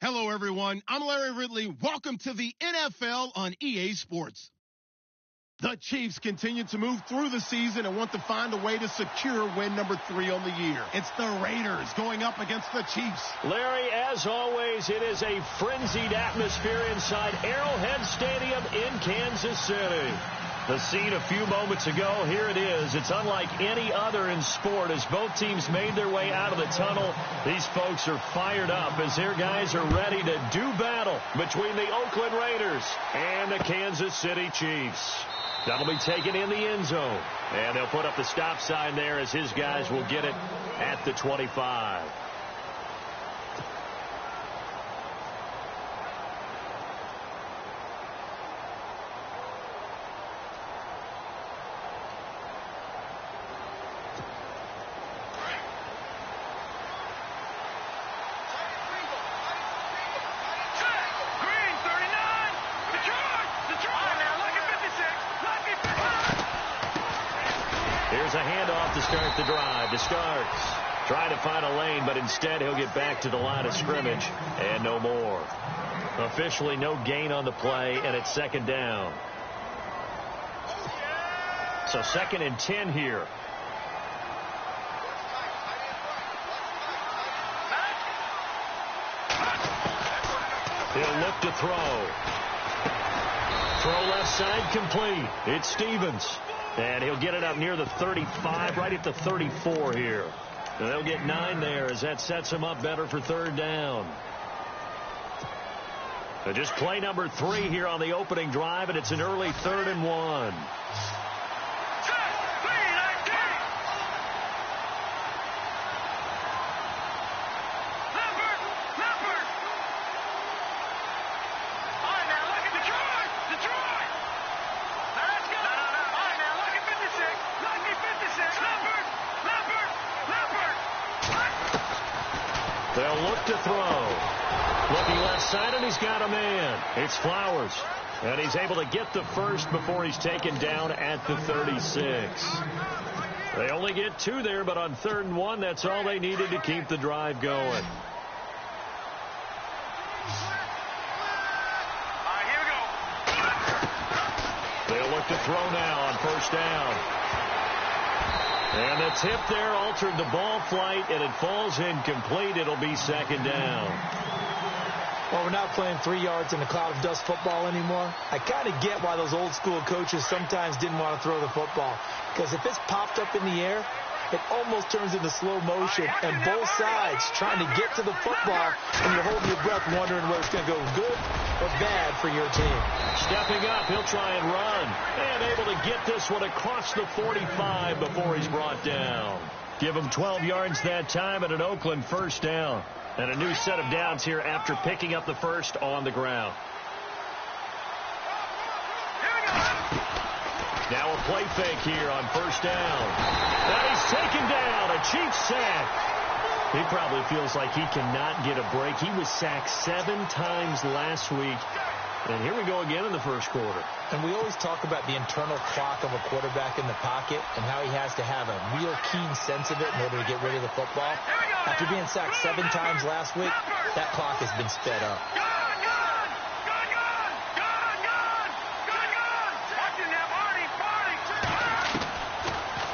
Hello, everyone. I'm Larry Ridley. Welcome to the NFL on EA Sports. The Chiefs continue to move through the season and want to find a way to secure win number 3 on the year. It's the Raiders going up against the Chiefs. Larry, as always, it is a frenzied atmosphere inside Arrowhead Stadium in Kansas City. The scene a few moments ago, here it is. It's unlike any other in sport as both teams made their way out of the tunnel. These folks are fired up as their guys are ready to do battle between the Oakland Raiders and the Kansas City Chiefs. That'll be taken in the end zone. And they'll put up the stop sign there as his guys will get it at the 25. Here's a handoff to start the drive. To Starks. Trying to find a lane, but instead he'll get back to the line of scrimmage and no more. Officially no gain on the play, and it's second down. So 2nd and 10 here. He'll look to throw. Throw left side complete. It's Stevens. And he'll get it up near the 35, right at the 34 here. And they'll get 9 there as that sets him up better for 3rd down. So just play number 3 here on the opening drive, and it's an early 3rd and 1. They'll look to throw. Looking left side, and he's got a man. It's Flowers. And he's able to get the first before he's taken down at the 36. They only get 2 there, but on 3rd and 1, that's all they needed to keep the drive going. All right, here we go. They'll look to throw now on 1st down. And the tip there altered the ball flight, and it falls incomplete. It'll be 2nd down. Well, we're not playing 3 yards in a cloud of dust football anymore. I kind of get why those old school coaches sometimes didn't want to throw the football. Because if it's popped up in the air, it almost turns into slow motion. And both sides trying to get to the football, and you're holding your breath wondering whether it's going to go good or bad for your team. Stepping up, he'll try and run. And able to get this one across the 45 before he's brought down. Give him 12 yards that time and an Oakland 1st down. And a new set of downs here after picking up the first on the ground. Now a play fake here on 1st down. And he's taken down. A Chiefs sack. He probably feels like he cannot get a break. He was sacked 7 times last week. And here we go again in the 1st quarter. And we always talk about the internal clock of a quarterback in the pocket and how he has to have a real keen sense of it in order to get rid of the football. After being sacked 7 times last week, that clock has been sped up.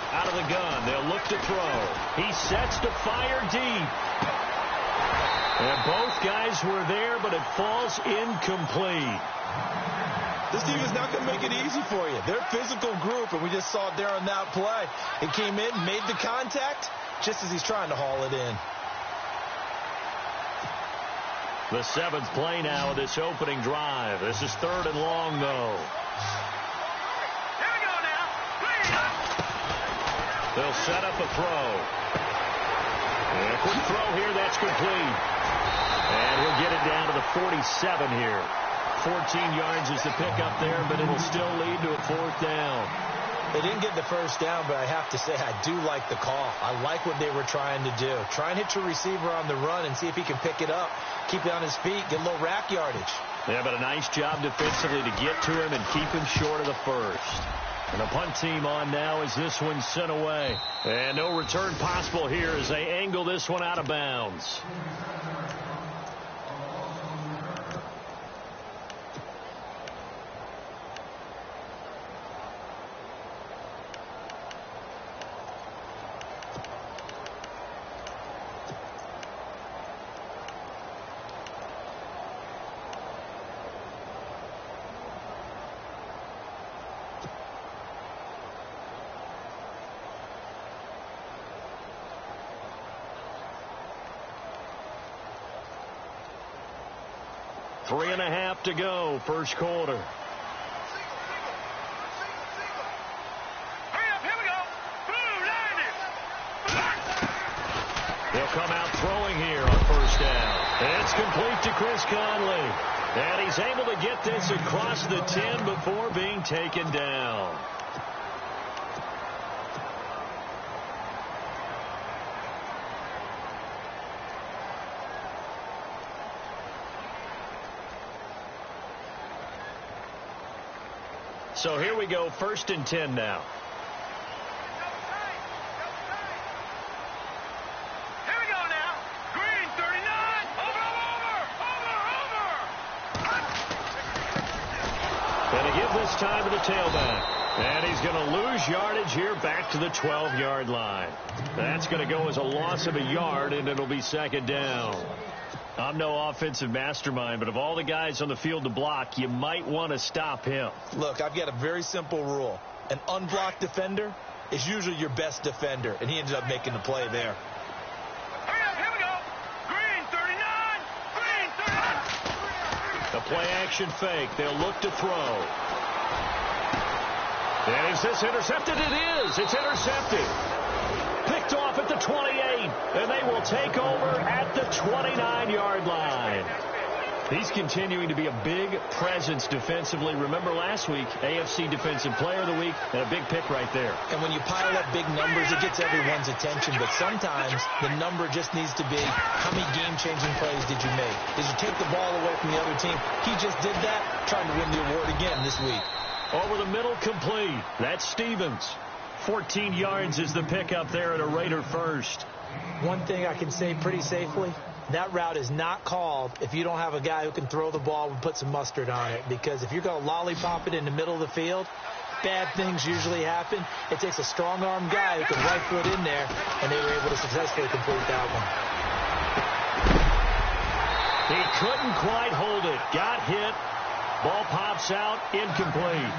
Out of the gun, they'll look to throw. He sets to fire deep. And both guys were there, but it falls incomplete. This team is not going to make it easy for you. They're a physical group, and we just saw it there on that play. It came in, made the contact, just as he's trying to haul it in. The 7th play now of this opening drive. This is 3rd and long, though. Here we go now. They'll set up a throw. And a quick throw here, that's complete. And he'll get it down to the 47 here. 14 yards is the pickup there, but it'll still lead to a 4th down. They didn't get the first down, but I have to say I do like the call. I like what they were trying to do. Try and hit your receiver on the run and see if he can pick it up. Keep it on his feet, get a little rack yardage. Yeah, but a nice job defensively to get to him and keep him short of the first. And the punt team on now as this one's sent away. And no return possible here as they angle this one out of bounds. 3.5 to go, first quarter. Hurry up, here we go. Boom, landed. They'll come out throwing here on first down. It's complete to Chris Conley. And he's able to get this across the 10 before being taken down. So here we go, 1st and 10 now. Here we go now. Green, 39. Over. Going to give this time to the tailback. And he's going to lose yardage here back to the 12-yard line. That's going to go as a loss of a yard, and it'll be 2nd down. I'm no offensive mastermind, but of all the guys on the field to block, you might want to stop him. Look, I've got a very simple rule. An unblocked defender is usually your best defender, and he ended up making the play there. Hurry up, here we go. Green, 39. Green, 39. The play-action fake. They'll look to throw. And is this intercepted? It is. It's intercepted. Picked off at the 28, and they will take over at the 29-yard line. He's continuing to be a big presence defensively. Remember last week, AFC Defensive Player of the Week, and a big pick right there. And when you pile up big numbers, it gets everyone's attention. But sometimes the number just needs to be, how many game-changing plays did you make? Did you take the ball away from the other team? He just did that, trying to win the award again this week. Over the middle, complete. That's Stevens. 14 yards is the pickup there at a Raider first. One thing I can say pretty safely, that route is not called if you don't have a guy who can throw the ball and put some mustard on it. Because if you're going to lollipop it in the middle of the field, bad things usually happen. It takes a strong-arm guy who can right foot in there, and they were able to successfully complete that one. He couldn't quite hold it. Got hit. Ball pops out. Incomplete.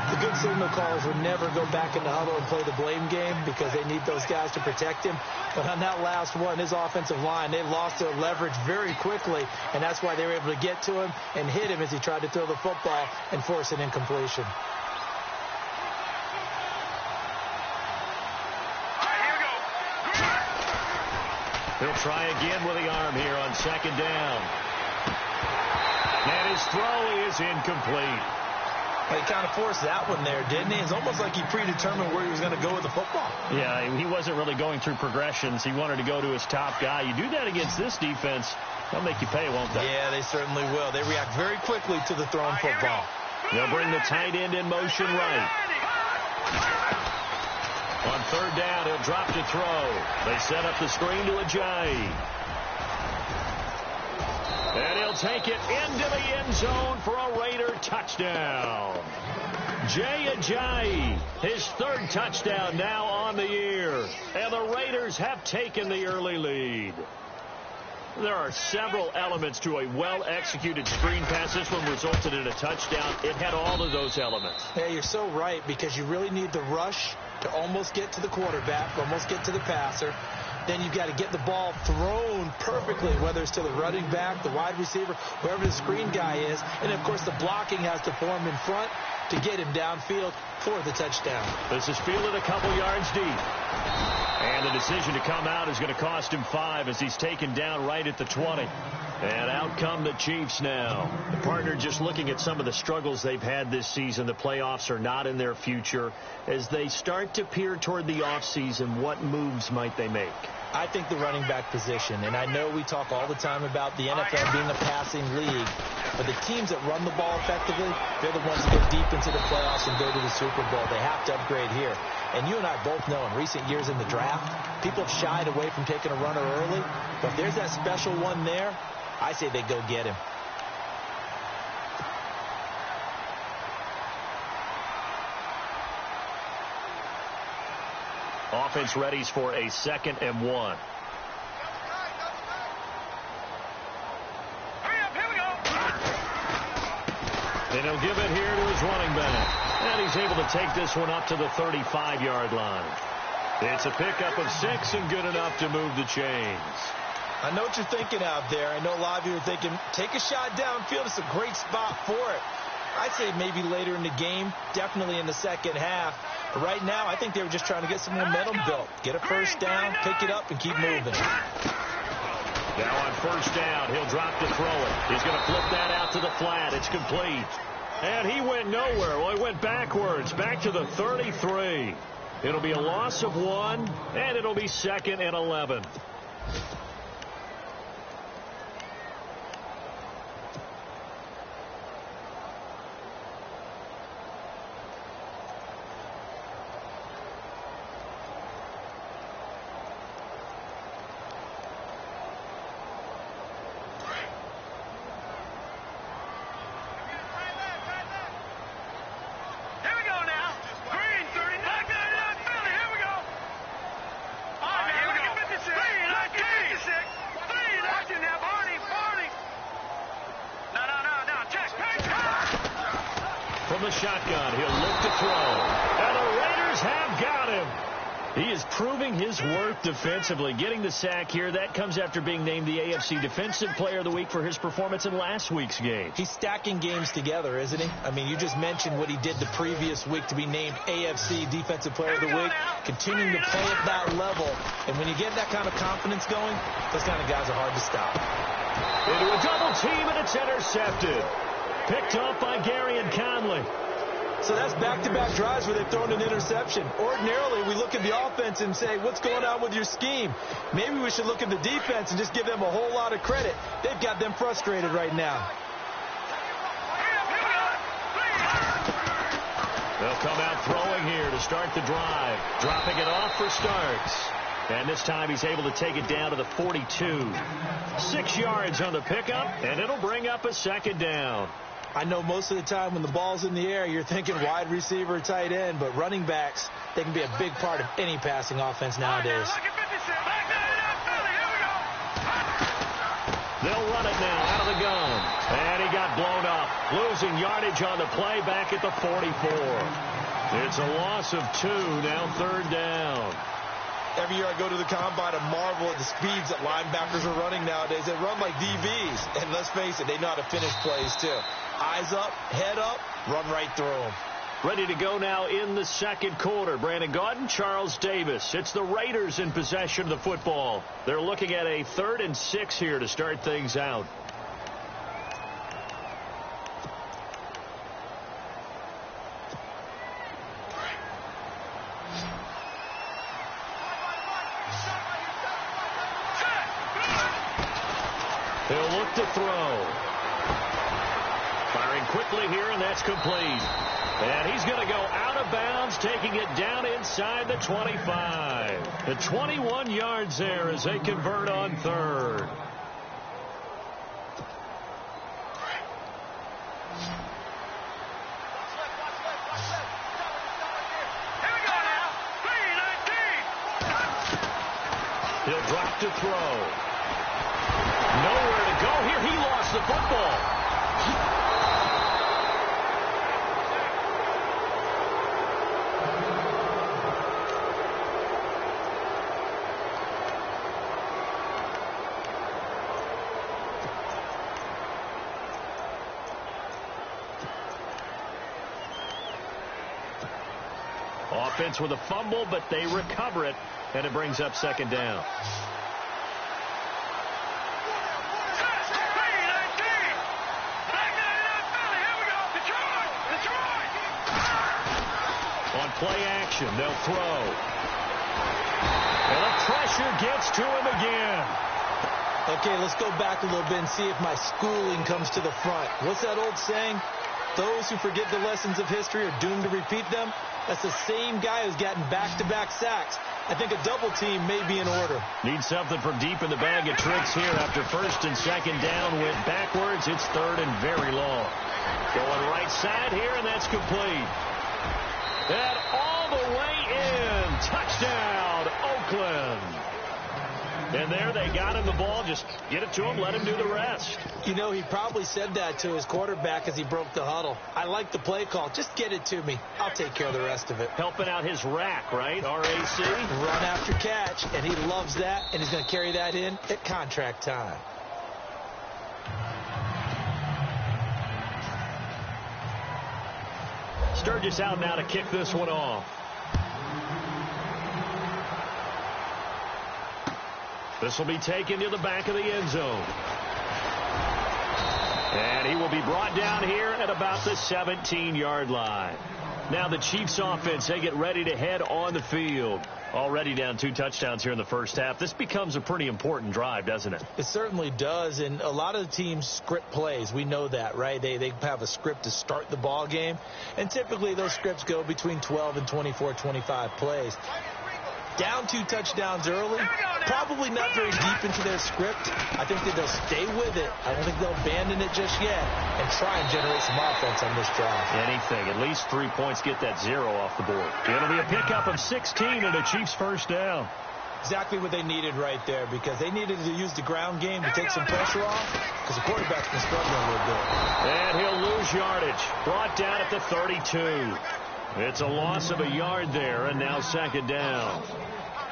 The good signal callers would never go back in the huddle and play the blame game because they need those guys to protect him. But on that last one, his offensive line, they lost their leverage very quickly, and that's why they were able to get to him and hit him as he tried to throw the football and force an incompletion. He'll try again with the arm here on 2nd down. And his throw is incomplete. He kind of forced that one there, didn't he? It's almost like he predetermined where he was going to go with the football. Yeah, he wasn't really going through progressions. He wanted to go to his top guy. You do that against this defense, they'll make you pay, won't they? Yeah, they certainly will. They react very quickly to the thrown football. They'll bring the tight end in motion right. On 3rd down, he'll drop to throw. They set up the screen to Ajayi. And he'll take it into the end zone for a Raider touchdown. Jay Ajayi, his 3rd touchdown now on the year. And the Raiders have taken the early lead. There are several elements to a well-executed screen pass. This one resulted in a touchdown. It had all of those elements. Yeah, you're so right, because you really need the rush to almost get to the quarterback, almost get to the passer. Then you've got to get the ball thrown perfectly, whether it's to the running back, the wide receiver, wherever the screen guy is. And, of course, the blocking has to form in front to get him downfield for the touchdown. This is fielded a couple yards deep. And the decision to come out is going to cost him 5 as he's taken down right at the 20. And out come the Chiefs now. The partner just looking at some of the struggles they've had this season. The playoffs are not in their future. As they start to peer toward the offseason, what moves might they make? I think the running back position, and I know we talk all the time about the NFL being a passing league, but the teams that run the ball effectively, they're the ones that go deep into the playoffs and go to the Super Bowl. They have to upgrade here. And you and I both know in recent years in the draft, people have shied away from taking a runner early, but if there's that special one there, I say they go get him. Offense readies for a 2nd and 1. Hurry up, here we go. And he'll give it here to his running back. And he's able to take this one up to the 35-yard line. It's a pickup of 6 and good enough to move the chains. I know what you're thinking out there. I know a lot of you are thinking, take a shot downfield. It's a great spot for it. I'd say maybe later in the game, definitely in the second half. But right now, I think they were just trying to get some momentum built. Get a first down, pick it up, and keep moving. Now on first down, he'll drop to throw it. He's going to flip that out to the flat. It's complete. And he went nowhere. Well, he went backwards, back to the 33. It'll be a loss of 1, and it'll be 2nd and 11. From the shotgun, he'll look to throw. And the Raiders have got him. He is proving his worth defensively. Getting the sack here, that comes after being named the AFC Defensive Player of the Week for his performance in last week's game. He's stacking games together, isn't he? I mean, you just mentioned what he did the previous week to be named AFC Defensive Player of the Week. Continuing to play at that level. And when you get that kind of confidence going, those kind of guys are hard to stop. Into a double team, and it's intercepted. Picked off by Gary and Conley. So that's back-to-back drives where they've thrown an interception. Ordinarily, we look at the offense and say, what's going on with your scheme? Maybe we should look at the defense and just give them a whole lot of credit. They've got them frustrated right now. They'll come out throwing here to start the drive. Dropping it off for Starks. And this time he's able to take it down to the 42. 6 yards on the pickup, and it'll bring up a 2nd down. I know most of the time when the ball's in the air, you're thinking wide receiver, tight end, but running backs, they can be a big part of any passing offense nowadays. They'll run it now out of the gun. And he got blown up. Losing yardage on the play back at the 44. It's a loss of 2, now 3rd down. Every year I go to the combine and marvel at the speeds that linebackers are running nowadays. They run like DBs. And let's face it, they know how to finish plays too. Eyes up, head up, run right through them. Ready to go now in the 2nd quarter. Brandon Gaudin, Charles Davis. It's the Raiders in possession of the football. They're looking at a 3rd and 6 here to start things out. He'll look to throw. Firing quickly here, and that's complete. And he's going to go out of bounds, taking it down inside the 25. The 21 yards there as they convert on 3rd. He'll drop to throw. Nowhere to go here. He lost the football. Offense with a fumble, but they recover it, and it brings up 2nd down. On play action, they'll throw. And the pressure gets to him again. Okay, let's go back a little bit and see if my schooling comes to the front. What's that old saying? Those who forget the lessons of history are doomed to repeat them. That's the same guy who's gotten back-to-back sacks. I think a double team may be in order. Need something from deep in the bag of tricks here. After 1st and 2nd down, went backwards. It's 3rd and very long. Going right side here, and that's complete. And all the way in. Touchdown, Oakland. And there they got him the ball. Just get it to him, let him do the rest. You know, he probably said that to his quarterback as he broke the huddle. I like the play call. Just get it to me. I'll take care of the rest of it. Helping out his rack, right? RAC. Run after catch, and he loves that, and he's going to carry that in at contract time. Sturgis out now to kick this one off. This will be taken to the back of the end zone. And he will be brought down here at about the 17-yard line. Now the Chiefs offense, they get ready to head on the field. Already down 2 touchdowns here in the first half. This becomes a pretty important drive, doesn't it? It certainly does, and a lot of the teams script plays. We know that, right? They have a script to start the ball game, and typically those scripts go between 12 and 24, 25 plays. Down 2 touchdowns early, probably not very deep into their script. I think that they'll stay with it. I don't think they'll abandon it just yet and try and generate some offense on this drive. Anything. At least 3 points, get that 0 off the board. It'll be a pickup of 16 and a Chiefs first down. Exactly what they needed right there, because they needed to use the ground game to take some pressure off, because the quarterback's been struggling a little bit. And he'll lose yardage. Brought down at the 32. It's a loss of a yard there, and now second down.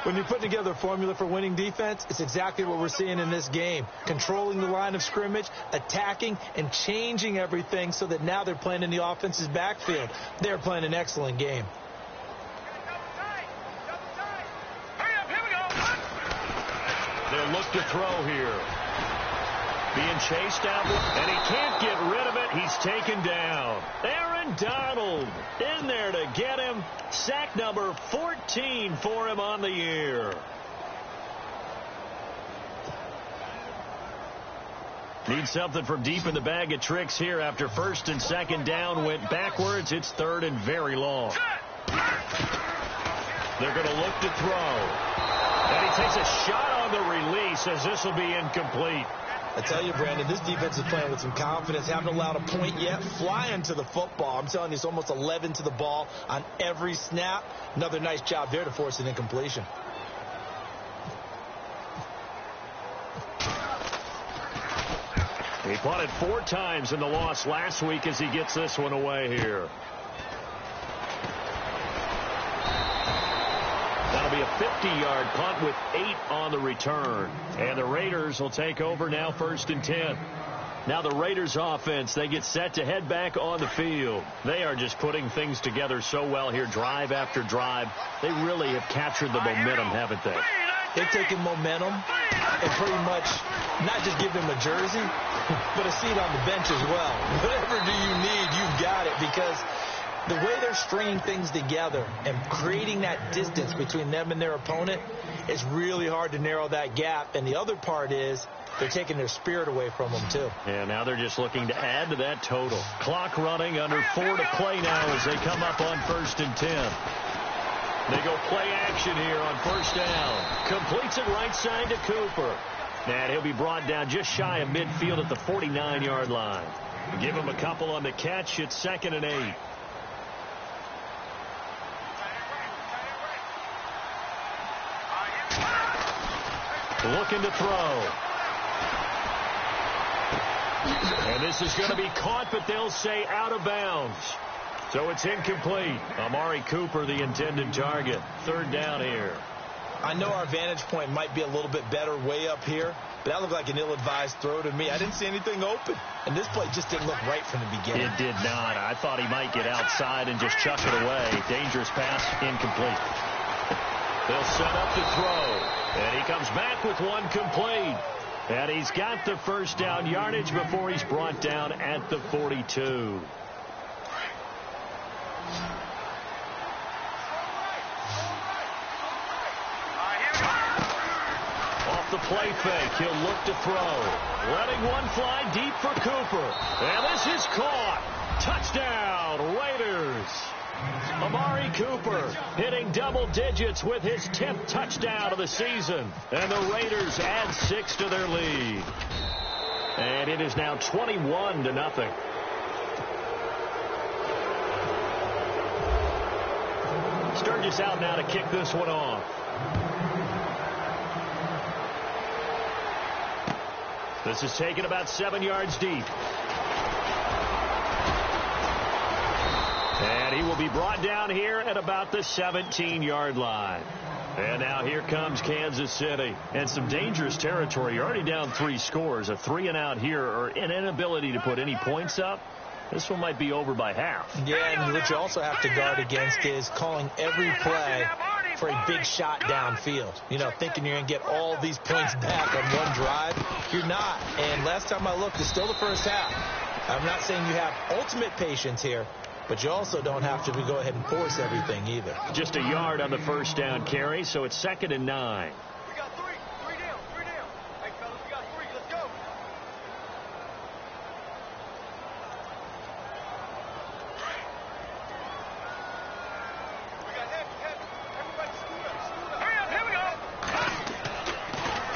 When you put together a formula for winning defense, it's exactly what we're seeing in this game. Controlling the line of scrimmage, attacking, and changing everything so that now they're playing in the offense's backfield. They're playing an excellent game. They'll look to throw here. Being chased out, and he can't get rid of it. He's taken down. Aaron Donald in there to get him. Sack number 14 for him on the year. Need something from deep in the bag of tricks here after first and second down went backwards. It's third and very long. They're going to look to throw. And he takes a shot on the release as this will be incomplete. I tell you, Brandon, this defense is playing with some confidence. Haven't allowed a point yet. Flying to the football. I'm telling you, it's almost 11 to the ball on every snap. Another nice job there to force an incompletion. He punted 4 times in the loss last week as he gets this one away here. That'll be a 50-yard punt with 8 on the return. And the Raiders will take over now first and 10. Now the Raiders offense, they get set to head back on the field. They are just putting things together so well here, drive after drive. They really have captured the momentum, haven't they? They've taken momentum and pretty much not just give him a jersey, but a seat on the bench as well. Whatever do you need, you've got it, because the way they're stringing things together and creating that distance between them and their opponent, it's really hard to narrow that gap. And the other part is they're taking their spirit away from them, too. And now they're just looking to add to that total. Clock running, under 4 to play now as they come up on first and 10. They go play action here on first down. Completes it right side to Cooper. And he'll be brought down just shy of midfield at the 49-yard line. Give him a couple on the catch. It's second and 8. Looking to throw. And this is going to be caught, but they'll say out of bounds. So it's incomplete. Amari Cooper, the intended target. Third down here. I know our vantage point might be a little bit better way up here, but that looked like an ill-advised throw to me. I didn't see anything open. And this play just didn't look right from the beginning. It did not. I thought he might get outside and just chuck it away. Dangerous pass, incomplete. They'll set up to throw. And he comes back with one complete. And he's got the first down yardage before he's brought down at the 42. Off the play fake, he'll look to throw. Letting one fly deep for Cooper. And this is caught. Touchdown, Raiders. Amari Cooper hitting double digits with his 10th touchdown of the season. And the Raiders add 6 to their lead. And it is now 21-0. Sturgis out now to kick this one off. This is taken about 7 yards deep. And he will be brought down here at about the 17-yard line. And now here comes Kansas City. And some dangerous territory. You're already down 3 scores. A 3-and-out here, or an inability to put any points up. This one might be over by half. Yeah, and what you also have to guard against is calling every play for a big shot downfield. You know, thinking you're going to get all these points back on one drive. You're not. And last time I looked, it's still the first half. I'm not saying you have ultimate patience here, but you also don't have to go ahead and force everything either. Just a yard on the first down carry, so it's 2nd and 9. We got 3. 3 down. 3 down. Hey, fellas, we got 3. Let's go. We got heavy. Everybody scoot up. Hurry up. Here we go.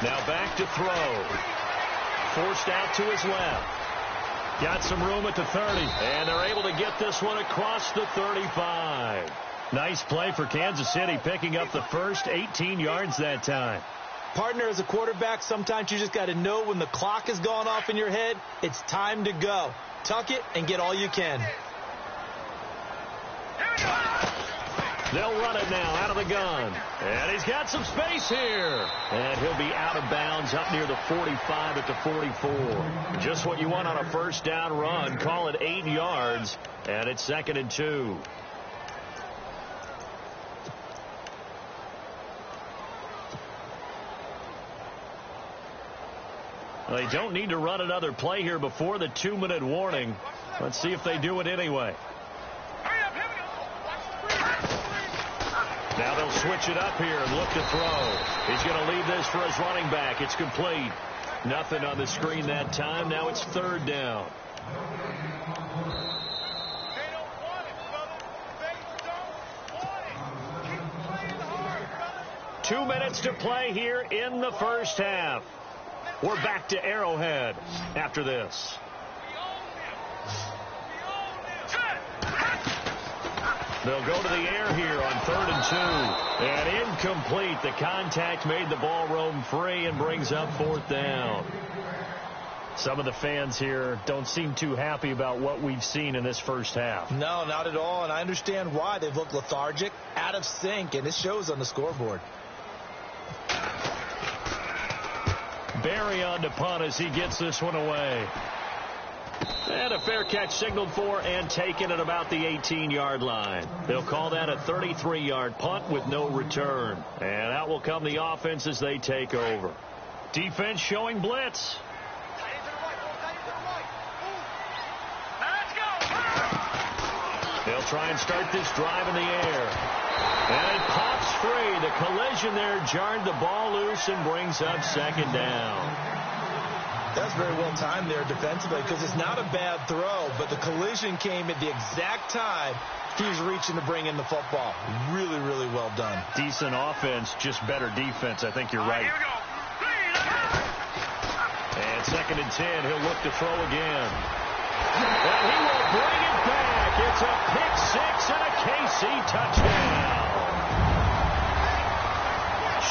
Now back to throw. Forced out to his left. Got some room at the 30, and they're able to get this one across the 35. Nice play for Kansas City, picking up the first 18 yards that time. Partner, as a quarterback, sometimes you just got to know when the clock has gone off in your head, it's time to go. Tuck it and get all you can. They'll run it now out of the gun. And he's got some space here. And he'll be out of bounds up near the 45 at the 44. Just what you want on a first down run. Call it 8 yards. And it's 2nd and 2. They don't need to run another play here before the 2-minute warning. Let's see if they do it anyway. Now they'll switch it up here and look to throw. He's going to leave this for his running back. It's complete. Nothing on the screen that time. Now it's 3rd down. They don't want it, brother. They don't want it. Keep playing hard, brother. 2 minutes to play here in the first half. We're back to Arrowhead after this. They'll go to the air here on 3rd and 2. And incomplete. The contact made the ball roam free and brings up 4th down. Some of the fans here don't seem too happy about what we've seen in this first half. No, not at all. And I understand why. They've looked lethargic, out of sync, and it shows on the scoreboard. Barry on to punt as he gets this one away. And a fair catch signaled for and taken at about the 18-yard line. They'll call that a 33-yard punt with no return. And out will come the offense as they take over. Defense showing blitz. They'll try and start this drive in the air. And it pops free. The collision there jarred the ball loose and brings up 2nd down. That's very well timed there defensively because it's not a bad throw, but the collision came at the exact time he was reaching to bring in the football. Really, really well done. Decent offense, just better defense. I think you're right. Here we go. And 2nd and 10, he'll look to throw again. And he will bring it back. It's a pick 6 and a KC touchdown.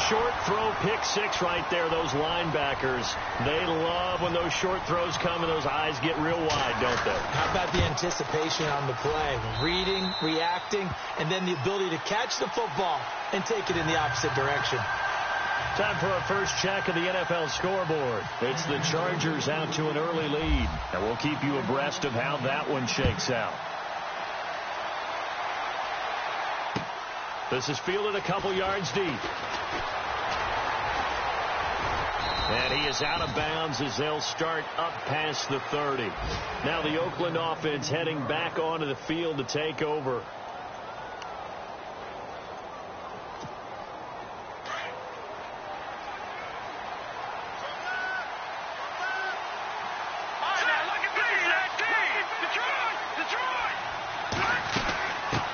Short throw, pick 6 right there. Those linebackers, they love when those short throws come and those eyes get real wide, don't they? How about the anticipation on the play? Reading, reacting, and then the ability to catch the football and take it in the opposite direction. Time for our first check of the NFL scoreboard. It's the Chargers out to an early lead, and we'll keep you abreast of how that one shakes out. This is fielded a couple yards deep. And he is out of bounds as they'll start up past the 30. Now the Oakland offense heading back onto the field to take over.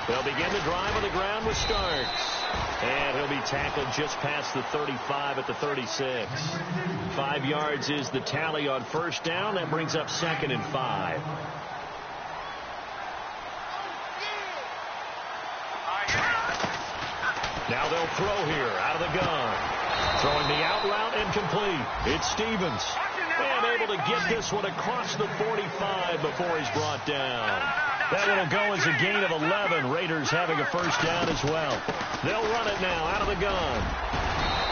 They'll begin the drive on the ground with Starks. And he'll be tackled just past the 35 at the 36. 5 yards is the tally on first down. That brings up 2nd and 5. Now they'll throw here out of the gun. Throwing the out route incomplete. It's Stevens. And able to get this one across the 45 before he's brought down. That one will go as a gain of 11. Raiders having a first down as well. They'll run it now out of the gun.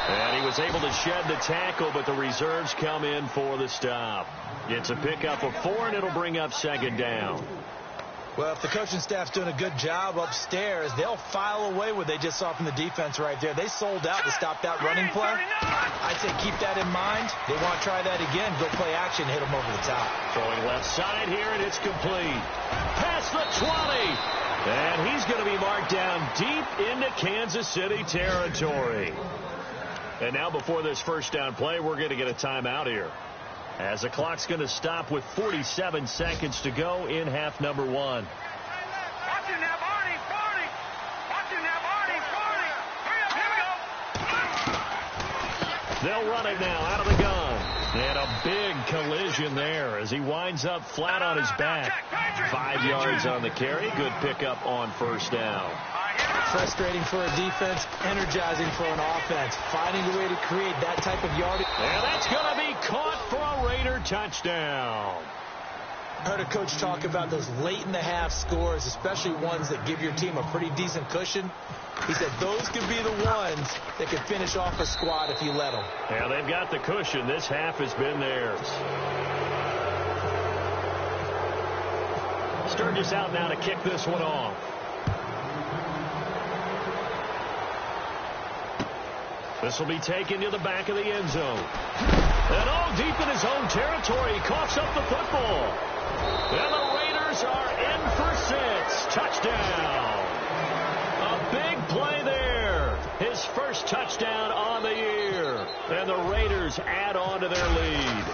And he was able to shed the tackle, but the reserves come in for the stop. It's a pickup of 4, and it'll bring up second down. Well, if the coaching staff's doing a good job upstairs, they'll file away what they just saw from the defense right there. They sold out to stop that running play. I'd say keep that in mind. They want to try that again. Go play action, hit them over the top. Throwing left side here, and it's complete. Past the 20. And he's going to be marked down deep into Kansas City territory. And now before this first down play, we're going to get a timeout here, as the clock's going to stop with 47 seconds to go in half number 1. Watch him now, Barney, Barney. Watch him now, Barney, Barney. Hurry up, here we go. They'll run it now out of the gun. And a big collision there as he winds up flat on his back. 5 yards on the carry. Good pickup on first down. Frustrating for a defense, energizing for an offense. Finding a way to create that type of yardage. And that's going to be caught for a Raider touchdown. I heard a coach talk about those late in the half scores, especially ones that give your team a pretty decent cushion. He said those could be the ones that could finish off a squad if you let them. Yeah, they've got the cushion. This half has been theirs. Sturgis out now to kick this one off. This will be taken to the back of the end zone. And all deep in his own territory. He coughs up the football. And the Raiders are in for 6. Touchdown. A big play there. His first touchdown on the year. And the Raiders add on to their lead.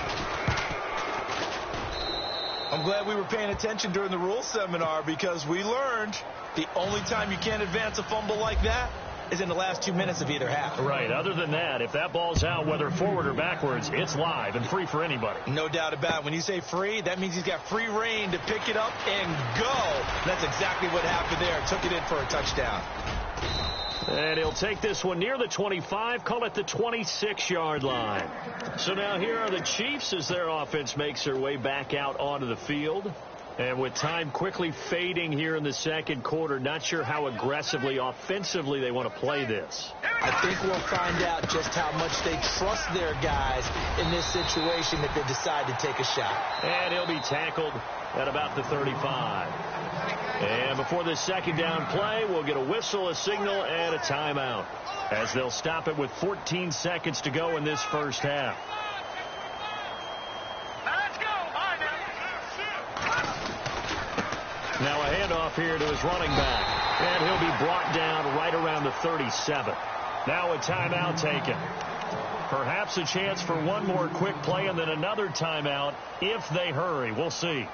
I'm glad we were paying attention during the rules seminar, because we learned the only time you can't advance a fumble like that is in the last 2 minutes of either half. Right. Other than that, if that ball's out, whether forward or backwards, it's live and free for anybody. No doubt about it. When you say free, that means he's got free reign to pick it up and go. That's exactly what happened there. Took it in for a touchdown. And he'll take this one near the 25, call it the 26-yard line. So now here are the Chiefs as their offense makes their way back out onto the field. And with time quickly fading here in the second quarter, not sure how aggressively, offensively they want to play this. I think we'll find out just how much they trust their guys in this situation if they decide to take a shot. And he'll be tackled at about the 35. And before this second down play, we'll get a whistle, a signal, and a timeout, as they'll stop it with 14 seconds to go in this first half. Now a handoff here to his running back. And he'll be brought down right around the 37. Now a timeout taken. Perhaps a chance for one more quick play and then another timeout if they hurry. We'll see.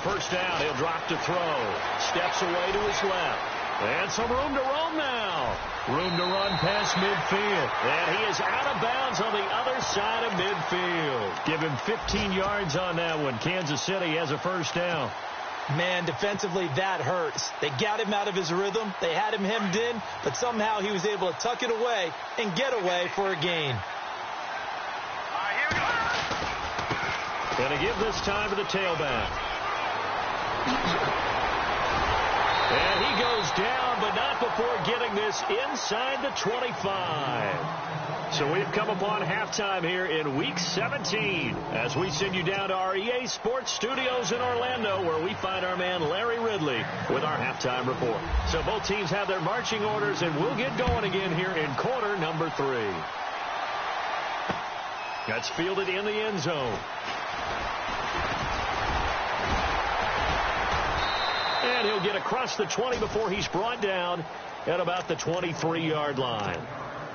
First down, he'll drop to throw. Steps away to his left. And some room to roam now. Room to run past midfield. And he is out of bounds on the other side of midfield. Give him 15 yards on that one. Kansas City has a first down. Man, defensively, that hurts. They got him out of his rhythm. They had him hemmed in, but somehow he was able to tuck it away and get away for a gain. Going to give this time to the tailback. And he goes down, but not before getting this inside the 25. So we've come upon halftime here in Week 17 as we send you down to our EA Sports Studios in Orlando, where we find our man Larry Ridley with our halftime report. So both teams have their marching orders, and we'll get going again here in quarter number 3. That's fielded in the end zone. And he'll get across the 20 before he's brought down at about the 23-yard line.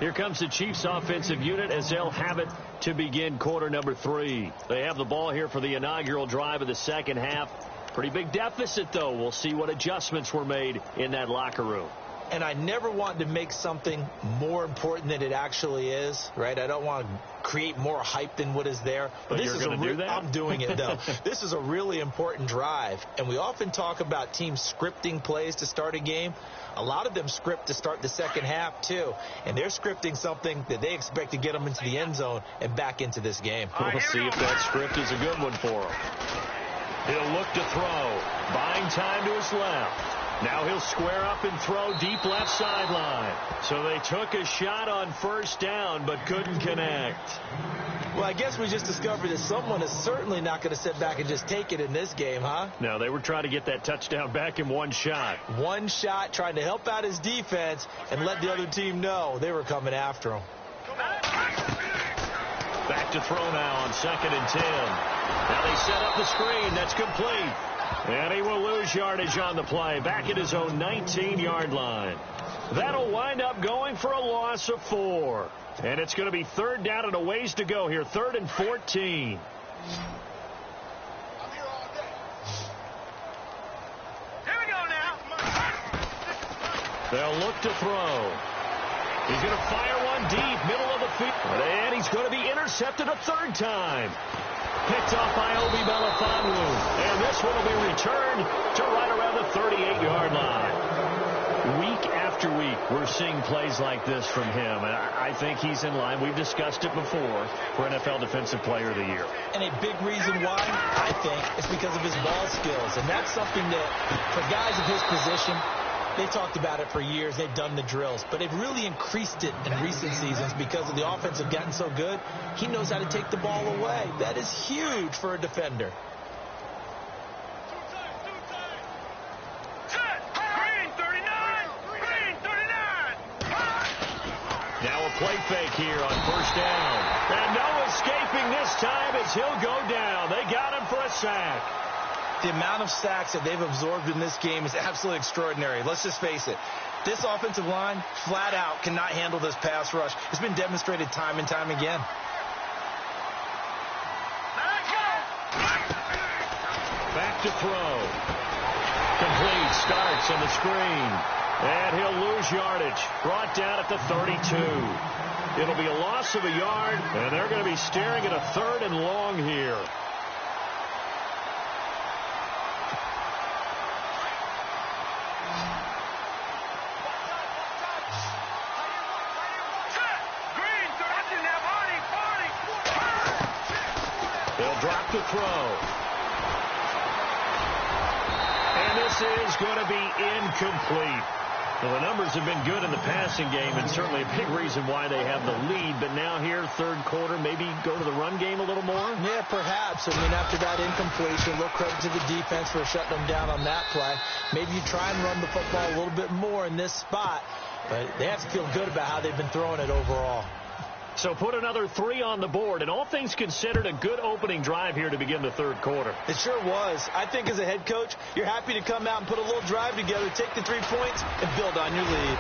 Here comes the Chiefs offensive unit as they'll have it to begin quarter number 3. They have the ball here for the inaugural drive of the second half. Pretty big deficit, though. We'll see what adjustments were made in that locker room. and I never want to make something more important than it actually is, right? I don't want to create more hype than what is there. But this is going to do that? I'm doing it, though. This is a really important drive, and we often talk about teams scripting plays to start a game. A lot of them script to start the second half, too, and they're scripting something that they expect to get them into the end zone and back into this game. We'll see if that script is a good one for him. He'll look to throw, buying time to his left. Now he'll square up and throw deep left sideline. So they took a shot on first down but couldn't connect. Well, I guess we just discovered that someone is certainly not going to sit back and just take it in this game, huh? No, they were trying to get that touchdown back in one shot. One shot, trying to help out his defense and let the other team know they were coming after him. Back to throw now on 2nd and 10. Now they set up the screen. That's complete. And he will lose yardage on the play. Back at his own 19-yard line. That'll wind up going for a loss of 4. And it's going to be 3rd down and a ways to go here. 3rd and 14. Here we go now. They'll look to throw. He's going to fire one deep, middle of the field. And he's going to be intercepted a 3rd time. Picked off by Obi Melifonwu. And this one will be returned to right around the 38-yard line. Week after week, we're seeing plays like this from him. And I think he's in line. We've discussed it before for NFL Defensive Player of the Year. And a big reason why, I think, is because of his ball skills. And that's something that, for guys of his position, they talked about it for years. They've done the drills. But they've really increased it in recent seasons because of the offense have gotten so good. He knows how to take the ball away. That is huge for a defender. Green 39. Green 39. Now a play fake here on first down. And no escaping this time as he'll go down. They got him for a sack. The amount of sacks that they've absorbed in this game is absolutely extraordinary. Let's just face it. This offensive line, flat out, cannot handle this pass rush. It's been demonstrated time and time again. Back to throw. Complete. Starts on the screen. And he'll lose yardage. Brought down at the 32. It'll be a loss of a yard, and they're going to be staring at a 3rd and long here. They'll drop the throw. And this is going to be incomplete. Well, the numbers have been good in the passing game, and certainly a big reason why they have the lead. But now here, 3rd quarter, maybe go to the run game a little more? Yeah, perhaps. I mean, after that incompletion, a little credit to the defense for shutting them down on that play. Maybe you try and run the football a little bit more in this spot. But they have to feel good about how they've been throwing it overall. So put another 3 on the board, and all things considered, a good opening drive here to begin the 3rd quarter. It sure was. I think as a head coach, you're happy to come out and put a little drive together, take the 3 points, and build on your lead.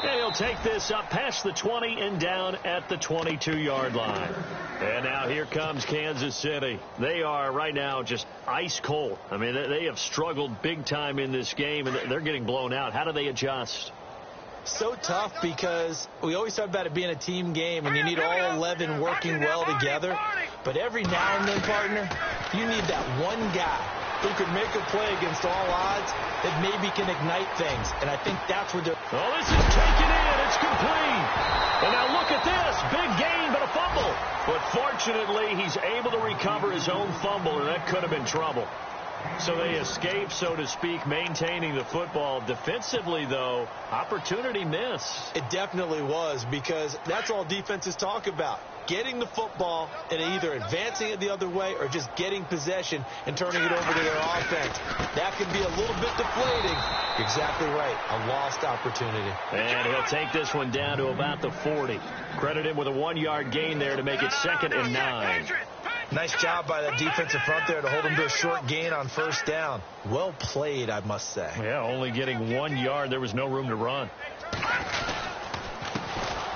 And he'll take this up past the 20 and down at the 22-yard line. And now here comes Kansas City. They are right now just ice cold. I mean, they have struggled big time in this game, and they're getting blown out. How do they adjust? So tough because we always talk about it being a team game and you need all 11 working well together. But every now and then, partner, you need that one guy who can make a play against all odds that maybe can ignite things. And I think that's where they're... Oh, this is taken in. It's complete. And now look at this. Big gain, but a fumble. But fortunately, he's able to recover his own fumble, and that could have been trouble. So they escape, so to speak, maintaining the football. Defensively, though, opportunity missed. It definitely was, because that's all defenses talk about. Getting the football and either advancing it the other way or just getting possession and turning it over to their offense. That can be a little bit deflating. You're exactly right. A lost opportunity. And he'll take this one down to about the 40. Credit him with a 1-yard gain there to make it 2nd and 9. Nice job by that defensive front there to hold him to a short gain on first down. Well played, I must say. Yeah, only getting 1 yard. There was no room to run.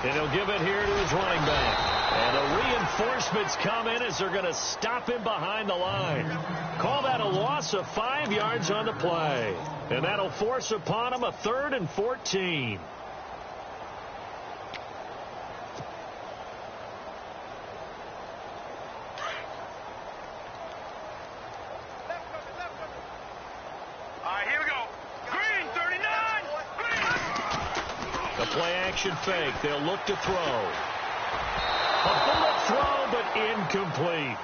And he'll give it here to his running back. And the reinforcements come in as they're going to stop him behind the line. Call that a loss of 5 yards on the play. And that'll force upon him a 3rd and 14. Play-action fake. They'll look to throw. A bullet throw, but incomplete.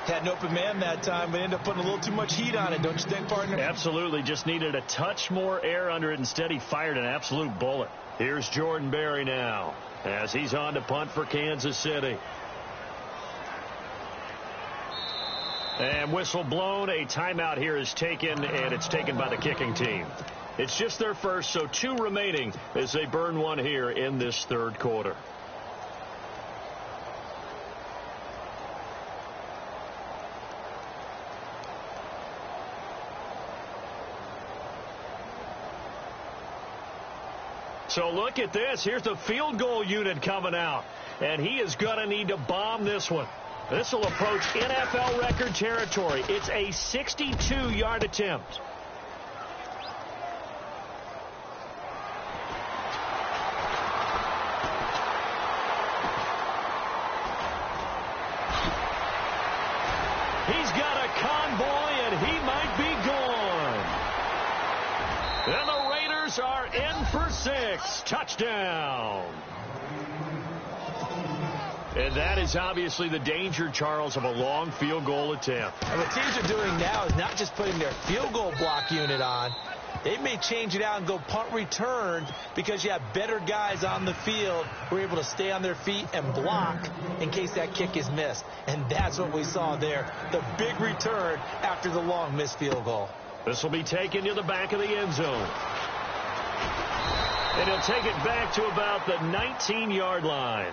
Had an open man that time, but ended up putting a little too much heat on it, don't you think, partner? Absolutely. Just needed a touch more air under it. Instead, he fired an absolute bullet. Here's Jordan Berry now as he's on to punt for Kansas City. And whistle blown. A timeout here is taken, and it's taken by the kicking team. It's just their first, so 2 remaining as they burn one here in this 3rd quarter. So look at this. Here's the field goal unit coming out, and he is going to need to bomb this one. This will approach NFL record territory. It's a 62-yard attempt. He's got a convoy, and he might be gone. And the Raiders are in for 6. Touchdown. And that is obviously the danger, Charles, of a long field goal attempt. And what teams are doing now is not just putting their field goal block unit on. They may change it out and go punt return because you have better guys on the field who are able to stay on their feet and block in case that kick is missed. And that's what we saw there, the big return after the long missed field goal. This will be taken to the back of the end zone. And he'll take it back to about the 19-yard line.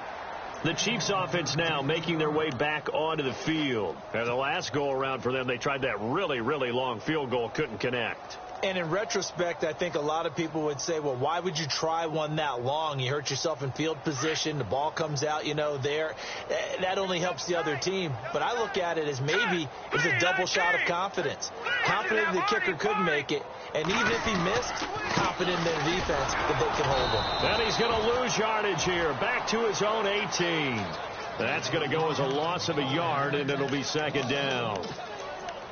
The Chiefs offense now making their way back onto the field. And the last go-around for them, they tried that really, really long field goal, couldn't connect. And in retrospect, I think a lot of people would say, well, why would you try one that long? You hurt yourself in field position. The ball comes out, there. That only helps the other team. But I look at it as maybe it's a double shot of confidence. Confident the kicker could make it. And even if he missed, confident in their defense that they can hold him. Then he's going to lose yardage here. Back to his own 18. That's going to go as a loss of a yard, and it'll be 2nd down.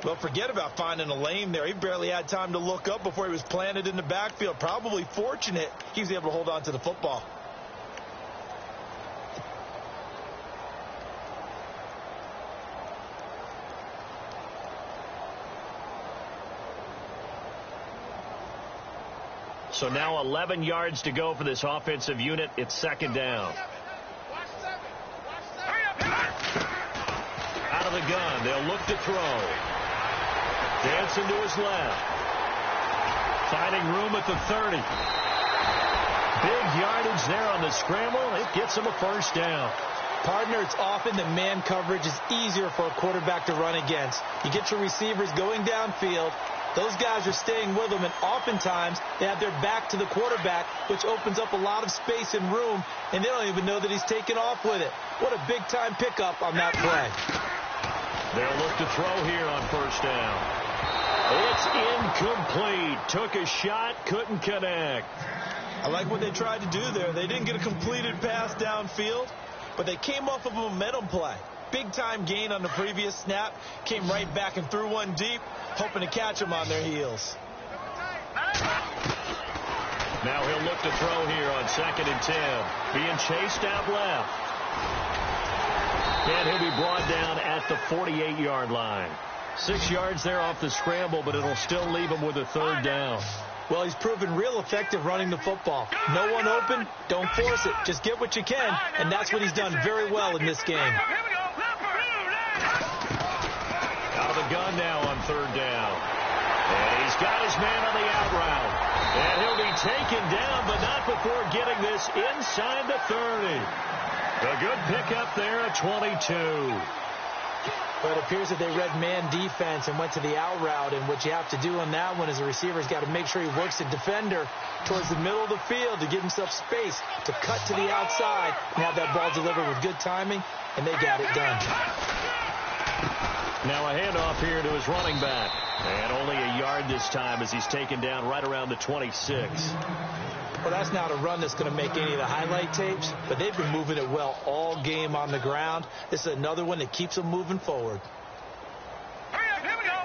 Well, forget about finding a lane there. He barely had time to look up before he was planted in the backfield. Probably fortunate he was able to hold on to the football. So now 11 yards to go for this offensive unit. It's 2nd down. Out of the gun. They'll look to throw. Dancing to his left. Finding room at the 30. Big yardage there on the scramble. It gets him a 1st down. Partner, it's often that man coverage is easier for a quarterback to run against. You get your receivers going downfield. Those guys are staying with them, and oftentimes they have their back to the quarterback, which opens up a lot of space and room, and they don't even know that he's taken off with it. What a big-time pickup on that play. They'll look to throw here on 1st down. It's incomplete. Took a shot, couldn't connect. I like what they tried to do there. They didn't get a completed pass downfield, but they came off of a momentum play. Big-time gain on the previous snap. Came right back and threw one deep, hoping to catch them on their heels. Now he'll look to throw here on 2nd and 10. Being chased out left. And he'll be brought down at the 48-yard line. 6 yards there off the scramble, but it'll still leave him with a 3rd down. Well, he's proven real effective running the football. No one open, don't force it. Just get what you can, and that's what he's done very well in this game. Out of the gun now on 3rd down. And he's got his man on the out route. And he'll be taken down, but not before getting this inside the 30. A good pickup there at 22. But it appears that they read man defense and went to the out route. And what you have to do on that one is the receiver's got to make sure he works the defender towards the middle of the field to give himself space to cut to the outside and have that ball delivered with good timing, and they got it done. Now a handoff here to his running back. And only a yard this time as he's taken down right around the 26. Well, that's not a run that's going to make any of the highlight tapes, but they've been moving it well all game on the ground. This is another one that keeps them moving forward. Here we go.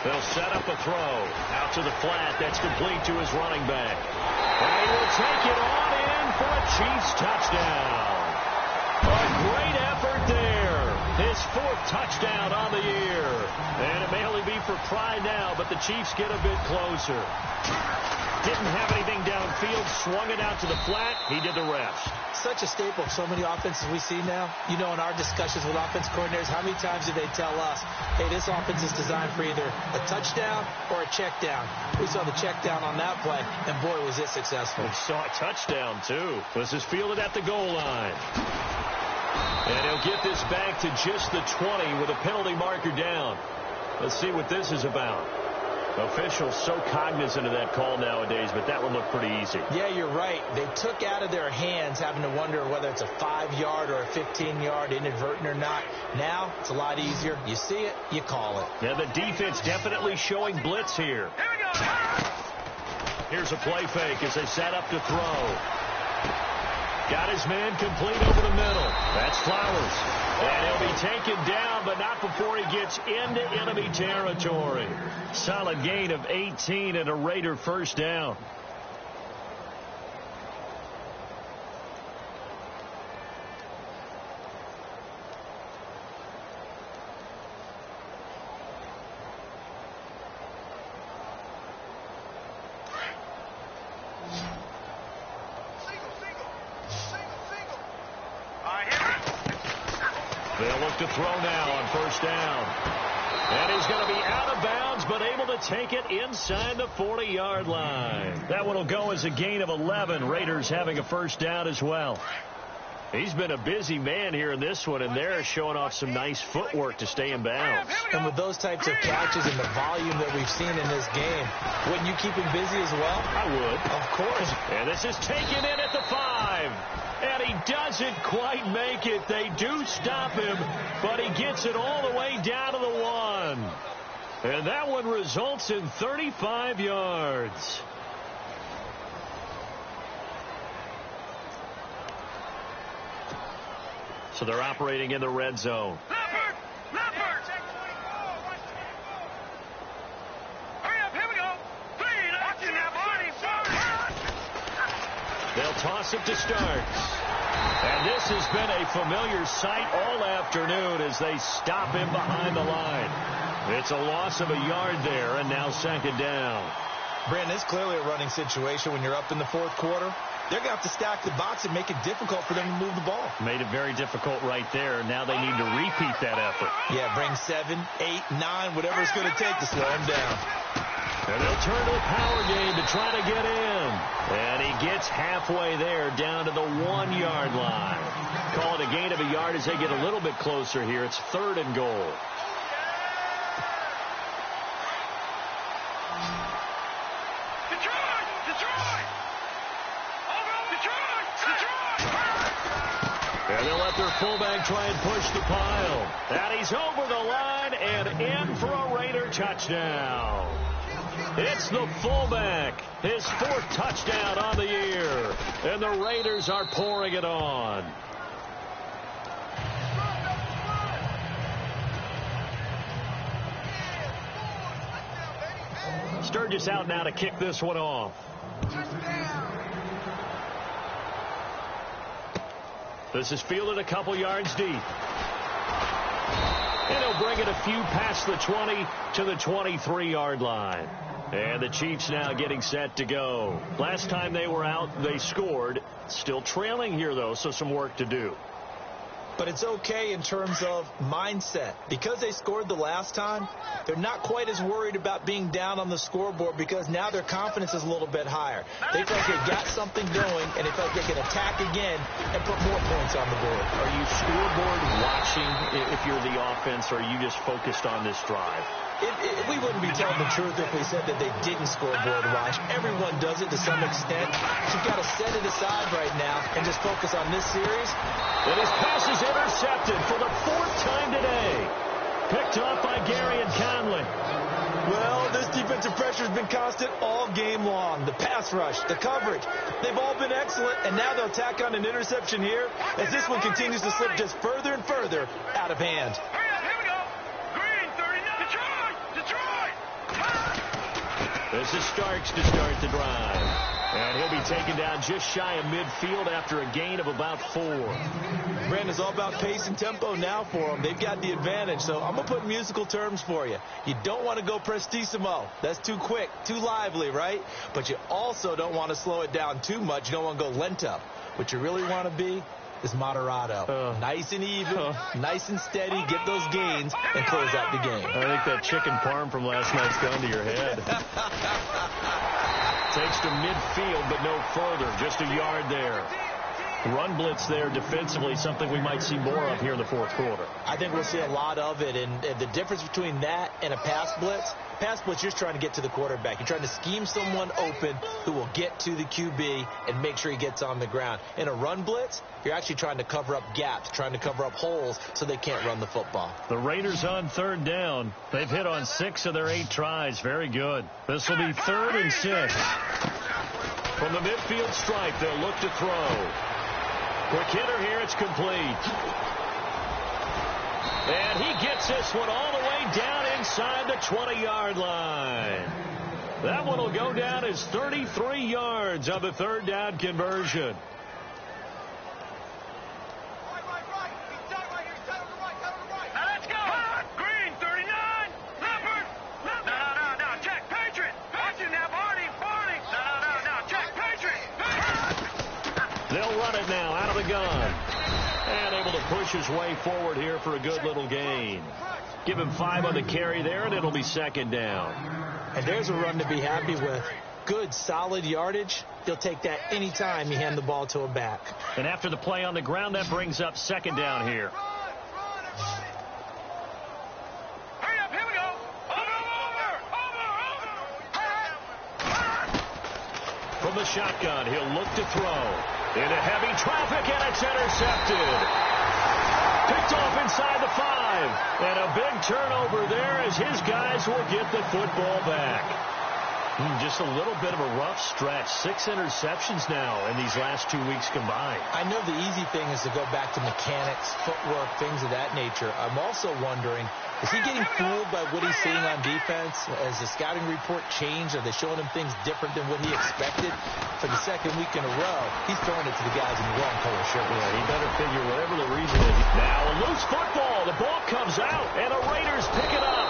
They'll set up a throw out to the flat. That's complete to his running back. And he will take it on in for a Chiefs touchdown. A great effort there. His 4th touchdown on the year. And it may only be for pride now, but the Chiefs get a bit closer. Didn't have anything downfield, swung it out to the flat. He did the rest. Such a staple of so many offenses we see now. You know, in our discussions with offense coordinators, how many times do they tell us, hey, this offense is designed for either a touchdown or a check down. We saw the check down on that play, and boy, was it successful. We saw a touchdown, too. This is fielded at the goal line. And he'll get this back to just the 20 with a penalty marker down. Let's see what this is about. Officials so cognizant of that call nowadays, but that one looked pretty easy. Yeah, you're right. They took out of their hands having to wonder whether it's a 5-yard or a 15-yard, inadvertent or not. Now, it's a lot easier. You see it, you call it. Yeah, the defense definitely showing blitz here. Here we go. Here's a play fake as they set up to throw. Got his man complete over the middle. That's Flowers. And he'll be taken down, but not before he gets into enemy territory. Solid gain of 18 and a Raider first down. They'll look to throw now on first down. And he's going to be out of bounds, but able to take it inside the 40-yard line. That one will go as a gain of 11. Raiders having a first down as well. He's been a busy man here in this one, and they're showing off some nice footwork to stay in bounds. And with those types of catches and the volume that we've seen in this game, wouldn't you keep him busy as well? I would. Of course. And this is taken in at the 5. And he doesn't quite make it. They do stop him, but he gets it all the way down to the 1. And that one results in 35 yards. So they're operating in the red zone. Leopard! Leopard! Hurry up, here we go. Watching that They'll toss it to Starks. And this has been a familiar sight all afternoon as they stop him behind the line. It's a loss of a yard there, and now second down. Brandon, it's clearly a running situation when you're up in the 4th quarter. They're going to have to stack the box and make it difficult for them to move the ball. Made it very difficult right there. Now they need to repeat that effort. Yeah, bring 7, 8, 9, whatever it's going to take to slow him down. And they'll turn to a power game to try to get in. And he gets halfway there down to the 1-yard line. Call it a gain of a yard as they get a little bit closer here. It's 3rd and goal. And they'll let their fullback try and push the pile. And he's over the line and in for a Raider touchdown. It's the fullback, his 4th touchdown on the year. And the Raiders are pouring it on. Sturgis out now to kick this one off. This is fielded a couple yards deep. And he'll bring it a few past the 20 to the 23-yard line. And the Chiefs now getting set to go. Last time they were out, they scored. Still trailing here, though, so some work to do. but it's okay in terms of mindset. Because they scored the last time, they're not quite as worried about being down on the scoreboard because now their confidence is a little bit higher. They feel like they got something going, and they feel like they can attack again and put more points on the board. Are you scoreboard watching if you're the offense, or are you just focused on this drive? We wouldn't be telling the truth if we said that they didn't scoreboard watch. Everyone does it to some extent. You've got to set it aside right now and just focus on this series. And his pass is intercepted for the 4th time today. Picked off by Gary and Conley. Well, this defensive pressure has been constant all game long. The pass rush, the coverage, they've all been excellent, and now they'll tack on an interception here as this one continues to slip just further and further out of hand. This is Starks to start the drive. And he'll be taken down just shy of midfield after a gain of about 4. Brandon, it's all about pace and tempo now for them. They've got the advantage, so I'm going to put musical terms for you. You don't want to go prestissimo. That's too quick, too lively, right? But you also don't want to slow it down too much. You don't want to go lento. What you really want to be is moderato. Nice and even, nice and steady, get those gains, and close out the game. I think that chicken parm from last night's gone to your head. Takes to midfield, but no further. Just a yard there. Run blitz there defensively, something we might see more of here in the 4th quarter. I think we'll see a lot of it, and the difference between that and a pass blitz, you're just trying to get to the quarterback. You're trying to scheme someone open who will get to the QB and make sure he gets on the ground. In a run blitz, you're actually trying to cover up gaps, trying to cover up holes so they can't run the football. The Raiders on 3rd down. They've hit on 6 of their 8 tries. Very good. This will be 3rd and 6. From the midfield stripe, they'll look to throw. Quick hitter here, it's complete. And he gets this one all the way down inside the 20-yard line. That one will go down as 33 yards on the 3rd down conversion. They'll run it now out of the gun. And able to push his way forward here for a good little gain. Give him 5 on the carry there, and it'll be 2nd down. And there's a run to be happy with. Good, solid yardage. He'll take that anytime you hand the ball to a back. And after the play on the ground, that brings up 2nd down here. Hurry up, here we go. Over. From the shotgun, he'll look to throw. Into heavy traffic, and it's intercepted. Picked off inside the 5. And a big turnover there as his guys will get the football back. Just a little bit of a rough stretch. 6 interceptions now in these last 2 weeks combined. I know the easy thing is to go back to mechanics, footwork, things of that nature. I'm also wondering, is he getting fooled by what he's seeing on defense? Has the scouting report changed? Are they showing him things different than what he expected? For the 2nd week in a row, he's throwing it to the guys in the wrong color shirt. Yeah, he better figure whatever the reason is. Now a loose football. The ball comes out, and the Raiders pick it up.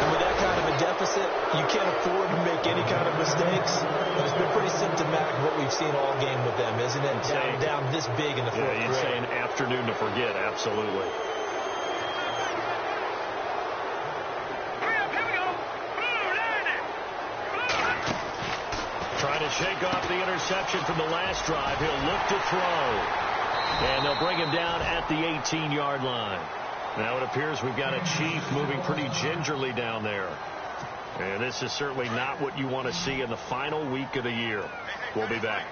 And with that kind of a deficit, you can't afford to make any kind of mistakes. But it's been pretty symptomatic of what we've seen all game with them, isn't it? Down this big in the 4th quarter. You'd say an afternoon to forget, absolutely. Trying to shake off the interception from the last drive. He'll look to throw. And they'll bring him down at the 18-yard line. Now it appears we've got a Chief moving pretty gingerly down there. And this is certainly not what you want to see in the final week of the year. We'll be back.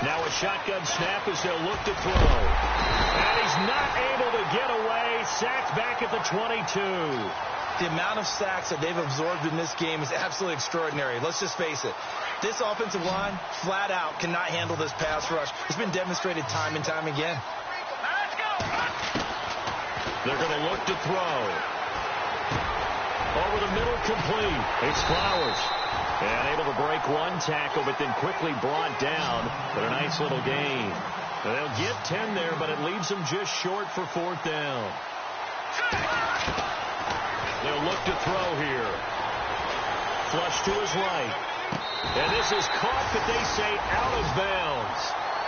Now a shotgun snap as they'll look to throw. And he's not able to get away. Sacked back at the 22. The amount of sacks that they've absorbed in this game is absolutely extraordinary. Let's just face it. This offensive line, flat out, cannot handle this pass rush. It's been demonstrated time and time again. They're going to look to throw. Over the middle, complete. It's Flowers. And able to break one tackle, but then quickly brought down. But a nice little gain. And they'll get 10 there, but it leaves them just short for 4th down. They'll look to throw here. Flush to his right. And this is caught, but they say out of bounds.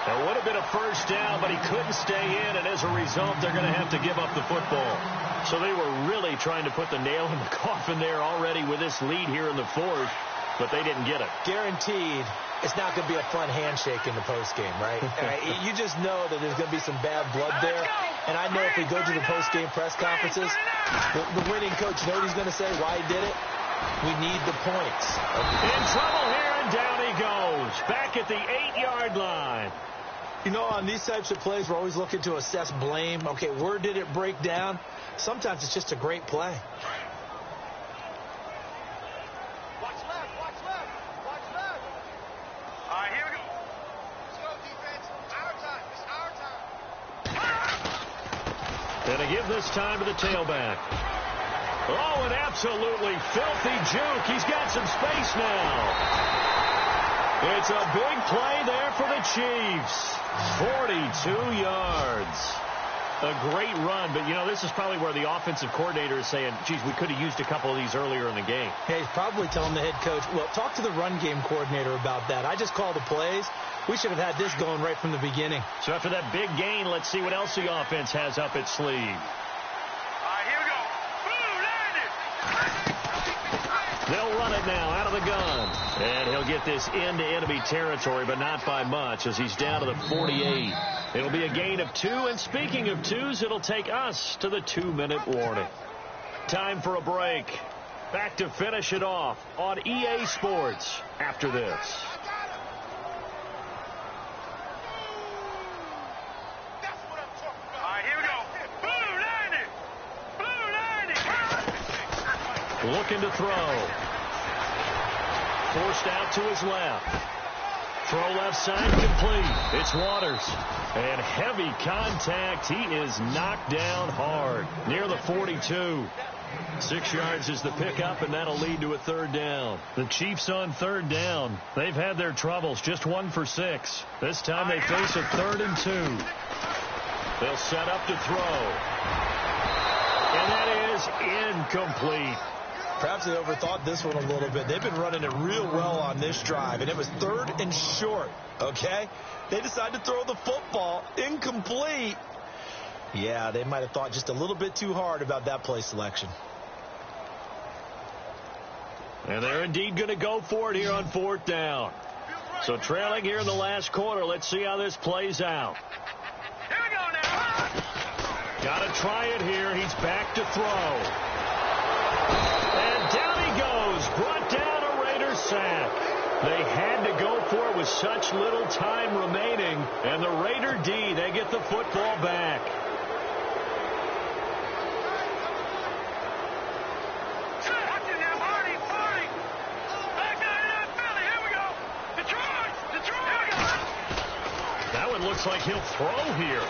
It would have been a first down, but he couldn't stay in, and as a result, they're going to have to give up the football. So they were really trying to put the nail in the coffin there already with this lead here in the fourth, but they didn't get it. Guaranteed, it's not going to be a fun handshake in the postgame, right? You just know that there's going to be some bad blood there. And I know if we go to the postgame press conferences, the winning coach, you know what he's going to say, why he did it? We need the points. In trouble here, and down he goes. Back at the 8-yard line. You know, on these types of plays, we're always looking to assess blame. Okay, where did it break down? Sometimes it's just a great play. Watch left, watch left, watch left. All right, here we go. Let's go, defense. Our time. It's our time. And to give this time to the tailback. Oh, an absolutely filthy juke. He's got some space now. It's a big play there for the Chiefs. 42 yards. A great run, but, you know, this is probably where the offensive coordinator is saying, geez, we could have used a couple of these earlier in the game. Hey, he's probably telling the head coach, well, talk to the run game coordinator about that. I just call the plays. We should have had this going right from the beginning. So after that big gain, let's see what else the offense has up its sleeve. All right, here we go. Boom, landed. They'll run it now out of the gun. And he'll get this into enemy territory, but not by much as he's down to the 48. It'll be a gain of 2, and speaking of 2s, it'll take us to the 2-minute warning. Time for a break. Back to finish it off on EA Sports after this. That's what I'm talking about. All right, here we go. Boom, landed. Boom, landed. Looking to throw. Forced out to his left. Throw left side complete. It's Waters. And heavy contact. He is knocked down hard near the 42. 6 yards is the pickup, and that'll lead to a third down. The Chiefs on third down. They've had their troubles. Just 1 for 6. This time they face a 3rd and 2. They'll set up to throw. And that is incomplete. Perhaps they overthought this one a little bit. They've been running it real well on this drive, and it was 3rd and short, okay? They decided to throw the football incomplete. Yeah, they might have thought just a little bit too hard about that play selection. And they're indeed going to go for it here on 4th down. So trailing here in the last quarter, let's see how this plays out. Here we go now. Got to try it here. He's back to throw. And down he goes. Brought down a Raider sack. They had to go for it with such little time remaining. And the Raider D, they get the football back. That one looks like he'll throw here.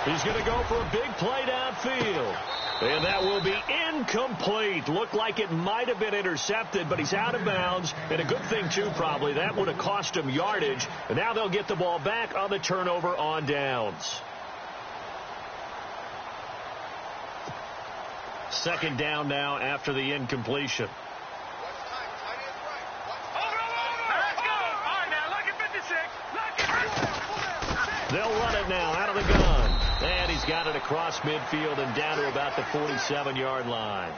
He's going to go for a big play downfield. And that will be incomplete. Looked like it might have been intercepted, but he's out of bounds. And a good thing, too, probably. That would have cost him yardage. And now they'll get the ball back on the turnover on downs. 2nd down now after the incompletion. They'll run it now out of the gun. And he's got it across midfield and down to about the 47-yard line.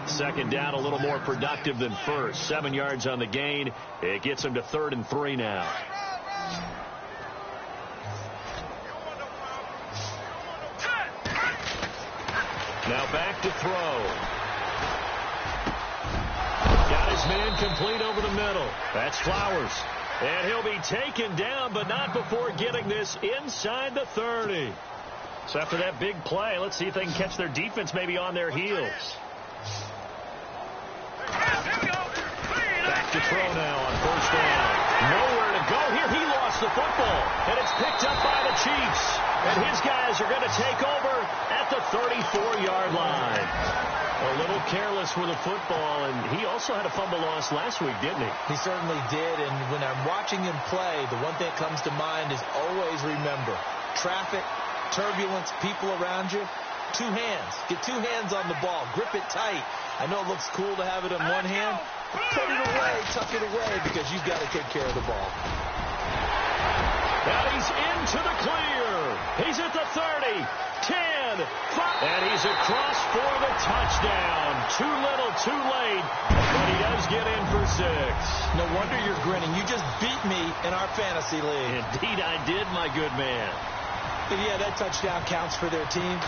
2nd down, a little more productive than first. 7 yards on the gain. It gets him to 3rd and 3 now. Now back to throw. Got his man complete over the middle. That's Flowers. And he'll be taken down, but not before getting this inside the 30. So after that big play, let's see if they can catch their defense maybe on their heels. Back to throw now on 1st down. Nowhere to go here. He lost the football, and it's picked up by the Chiefs. And his guys are going to take over at the 34-yard line. A little careless with the football, and he also had a fumble loss last week, didn't he? He certainly did, and when I'm watching him play, the one thing that comes to mind is always remember, traffic, turbulence, people around you, 2 hands. Get 2 hands on the ball. Grip it tight. I know it looks cool to have it in one hand, put it away, tuck it away, because you've got to take care of the ball. And he's into the clear. He's at the 30, 10, 5. And he's across for the touchdown. Too little, too late. But he does get in for 6. No wonder you're grinning. You just beat me in our fantasy league. Indeed I did, my good man. But yeah, that touchdown counts for their team.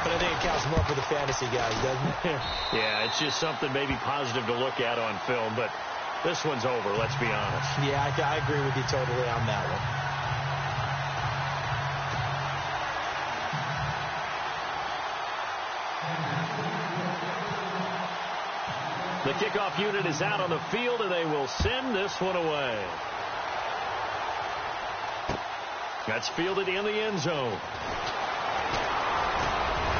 But I think it counts more for the fantasy guys, doesn't it? Yeah, it's just something maybe positive to look at on film. But this one's over, let's be honest. Yeah, I agree with you totally on that one. The kickoff unit is out on the field, and they will send this one away. That's fielded in the end zone.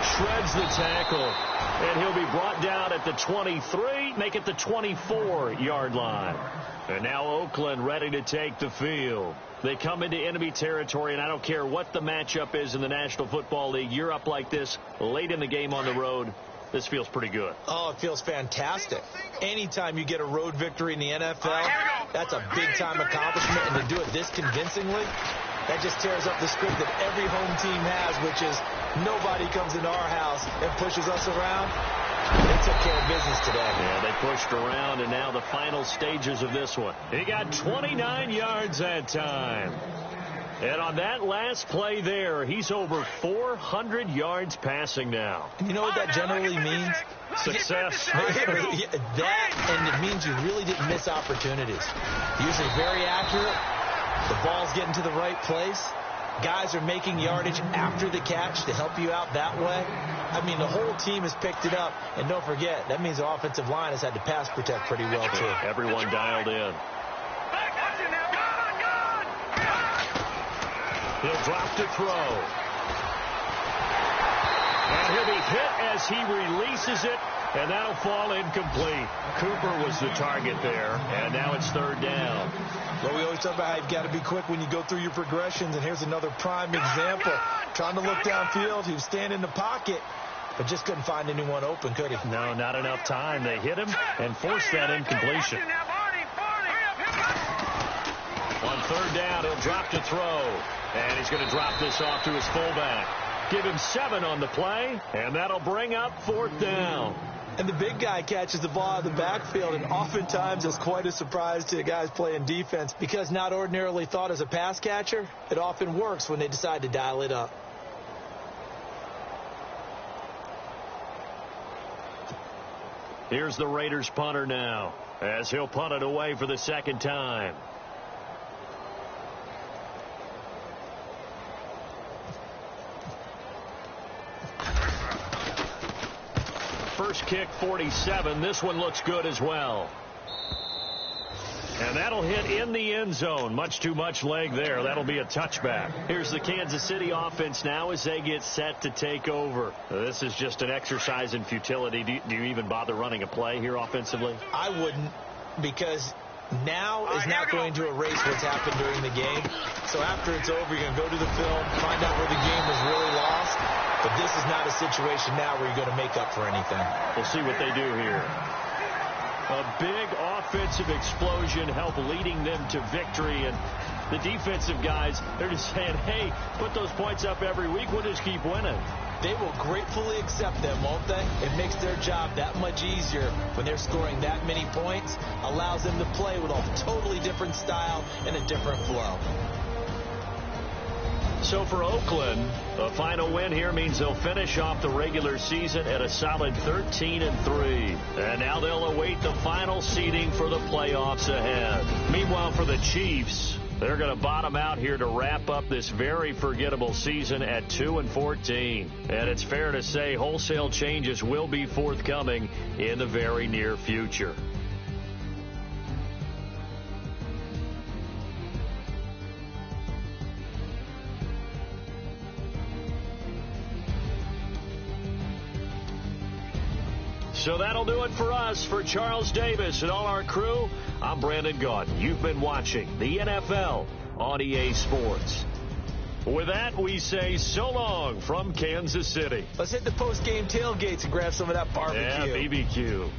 Shreds the tackle, and he'll be brought down at the 23, make it the 24-yard line. And now Oakland ready to take the field. They come into enemy territory, and I don't care what the matchup is in the National Football League. You're up like this late in the game on the road. This feels pretty good. Oh, it feels fantastic. Anytime you get a road victory in the NFL, that's a big-time accomplishment. And to do it this convincingly, that just tears up the script that every home team has, which is nobody comes into our house and pushes us around. They took care of business today. Yeah, they pushed around, and now the final stages of this one. He got 29 yards that time. And on that last play there, he's over 400 yards passing now. And you know what that generally means? Success. That, and it means you really didn't miss opportunities. Usually very accurate. The ball's getting to the right place. Guys are making yardage after the catch to help you out that way. I mean, the whole team has picked it up. And don't forget, that means the offensive line has had to pass protect pretty well, too. Everyone dialed in. He'll drop to throw. And he'll be hit as he releases it, and that'll fall incomplete. Cooper was the target there, and now it's third down. Well, we always talk about how you've got to be quick when you go through your progressions, and here's another prime example. Trying to look downfield, he was standing in the pocket, but just couldn't find anyone open, could he? No, not enough time. They hit him and forced that incompletion. On third down, he'll drop to throw. And he's going to drop this off to his fullback. Give him 7 on the play, and that'll bring up fourth down. And the big guy catches the ball out of the backfield, and oftentimes it's quite a surprise to the guys playing defense because not ordinarily thought as a pass catcher, it often works when they decide to dial it up. Here's the Raiders punter now, as he'll punt it away for the second time. First kick, 47. This one looks good as well. And that'll hit in the end zone. Much too much leg there. That'll be a touchback. Here's the Kansas City offense now as they get set to take over. This is just an exercise in futility. Do you even bother running a play here offensively? I wouldn't, because now is not going to erase what's happened during the game. So after it's over, you're going to go to the film, find out where the game was really lost. But this is not a situation now where you're going to make up for anything. We'll see what they do here. A big offensive explosion help leading them to victory. And the defensive guys, they're just saying, hey, put those points up every week. We'll just keep winning. They will gratefully accept them, won't they? It makes their job that much easier when they're scoring that many points. Allows them to play with a totally different style and a different flow. So for Oakland, a final win here means they'll finish off the regular season at a solid 13-3. And now they'll await the final seeding for the playoffs ahead. Meanwhile, for the Chiefs, they're going to bottom out here to wrap up this very forgettable season at 2-14. And it's fair to say wholesale changes will be forthcoming in the very near future. So that'll do it for us. For Charles Davis and all our crew, I'm Brandon Gaudin. You've been watching the NFL on EA Sports. With that, we say so long from Kansas City. Let's hit the post-game tailgates and grab some of that barbecue. Yeah, BBQ.